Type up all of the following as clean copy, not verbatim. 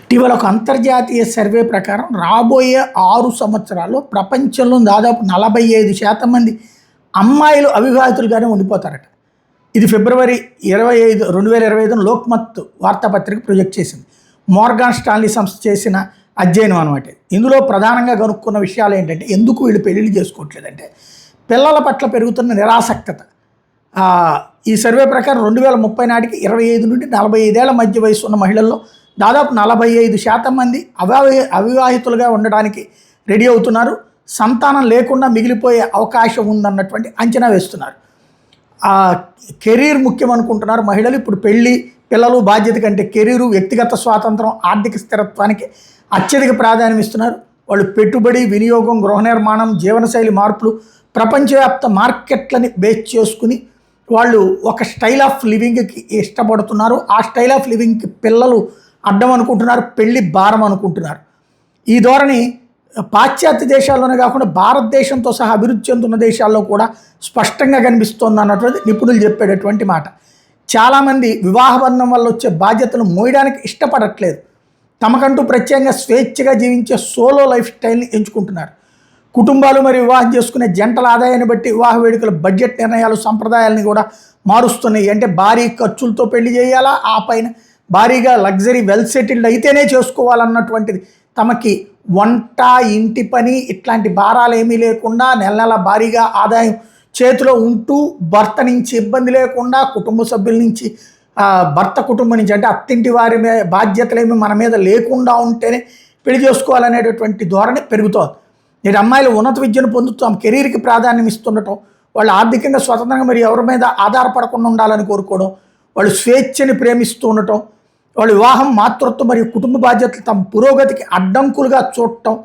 ఇటీవల ఒక అంతర్జాతీయ సర్వే ప్రకారం రాబోయే 6 సంవత్సరాల్లో ప్రపంచంలో దాదాపు 45% మంది అమ్మాయిలు అవివాహితులుగానే ఉండిపోతారట. ఇది ఫిబ్రవరి 25, 2025 లోక్మత్ వార్తాపత్రిక ప్రొజెక్ట్ చేసింది. మోర్గాన్ స్టాన్లీ సంస్థ చేసిన అధ్యయనం అనమాట. ఇందులో ప్రధానంగా కనుక్కున్న విషయాలు ఏంటంటే, ఎందుకు వీళ్ళు పెళ్ళిళ్ళు చేసుకోవట్లేదంటే పిల్లల పట్ల పెరుగుతున్న నిరాసక్తత. ఈ సర్వే ప్రకారం 2030 నాటికి 25 నుండి 45 ఏళ్ల మధ్య వయసు ఉన్న మహిళల్లో దాదాపు 45% మంది అవివాహితులుగా ఉండడానికి రెడీ అవుతున్నారు. సంతానం లేకుండా మిగిలిపోయే అవకాశం ఉందన్నటువంటి అంచనా వేస్తున్నారు. కెరీర్ ముఖ్యం అనుకుంటున్నారు మహిళలు. ఇప్పుడు పెళ్ళి, పిల్లలు, బాధ్యత కంటే కెరీరు, వ్యక్తిగత స్వాతంత్రం, ఆర్థిక స్థిరత్వానికి అత్యధిక ప్రాధాన్యం ఇస్తున్నారు. వాళ్ళు పెట్టుబడి, వినియోగం, గృహ నిర్మాణం, జీవనశైలి మార్పులు, ప్రపంచవ్యాప్త మార్కెట్లని బేస్ చేసుకుని వాళ్ళు ఒక స్టైల్ ఆఫ్ లివింగ్కి ఇష్టపడుతున్నారు. ఆ స్టైల్ ఆఫ్ లివింగ్కి పిల్లలు అడ్డం అనుకుంటున్నారు, పెళ్ళి భారం అనుకుంటున్నారు. ఈ ధోరణి పాశ్చాత్య దేశాల్లోనే కాకుండా భారతదేశంతో సహా అభివృద్ధి చెందుతున్న దేశాల్లో కూడా స్పష్టంగా కనిపిస్తోంది అన్నటువంటి నిపుణులు చెప్పేటటువంటి మాట. చాలామంది వివాహబంధం వల్ల వచ్చే బాధ్యతలు మోయడానికి ఇష్టపడట్లేదు. తమకంటూ ప్రత్యేకంగా స్వేచ్ఛగా జీవించే సోలో లైఫ్ స్టైల్ని ఎంచుకుంటున్నారు. కుటుంబాలు మరియు వివాహం చేసుకునే జంటల ఆదాయాన్ని బట్టి వివాహ వేడుకల బడ్జెట్ నిర్ణయాలు, సంప్రదాయాలని కూడా మారుస్తున్నాయి. అంటే భారీ ఖర్చులతో పెళ్లి చేయాలా, ఆ పైన భారీగా లగ్జరీ వెల్ సెటిల్డ్ అయితేనే చేసుకోవాలన్నటువంటిది. తమకి వంట, ఇంటి పని ఇట్లాంటి భారాలు ఏమీ లేకుండా నెల భారీగా ఆదాయం చేతిలో ఉంటూ భర్త నుంచి ఇబ్బంది లేకుండా, కుటుంబ సభ్యుల నుంచి, భర్త కుటుంబం నుంచి అంటే అత్తింటి వారి బాధ్యతలేమి మన మీద లేకుండా ఉంటేనే పెళ్లి చేసుకోవాలనేటటువంటి ధోరణి పెరుగుతోంది. నేటి అమ్మాయిలు ఉన్నత విద్యను పొందుతాం, కెరీర్కి ప్రాధాన్యం ఇస్తుండటం, వాళ్ళు ఆర్థికంగా స్వతంత్రంగా మరి ఎవరి మీద ఆధారపడకుండా ఉండాలని కోరుకోవడం, వాళ్ళు స్వేచ్ఛని ప్రేమిస్తూ ఉండటం, వాళ్ళు వివాహం, మాతృత్వం మరియు కుటుంబ బాధ్యతలు తమ పురోగతికి అడ్డంకులుగా చూడటం,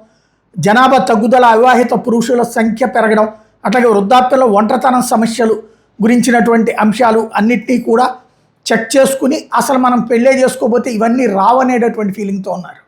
జనాభా తగ్గుదల, అవివాహిత పురుషుల సంఖ్య పెరగడం, అట్లాగే వృద్ధాప్యంలో ఒంటరితనం సమస్యలు గురించినటువంటి అంశాలు అన్నిటినీ కూడా చెక్ చేసుకుని అసలు మనం పెళ్ళే చేసుకోకపోతే ఇవన్నీ రావనేటటువంటి ఫీలింగ్తో ఉన్నారు.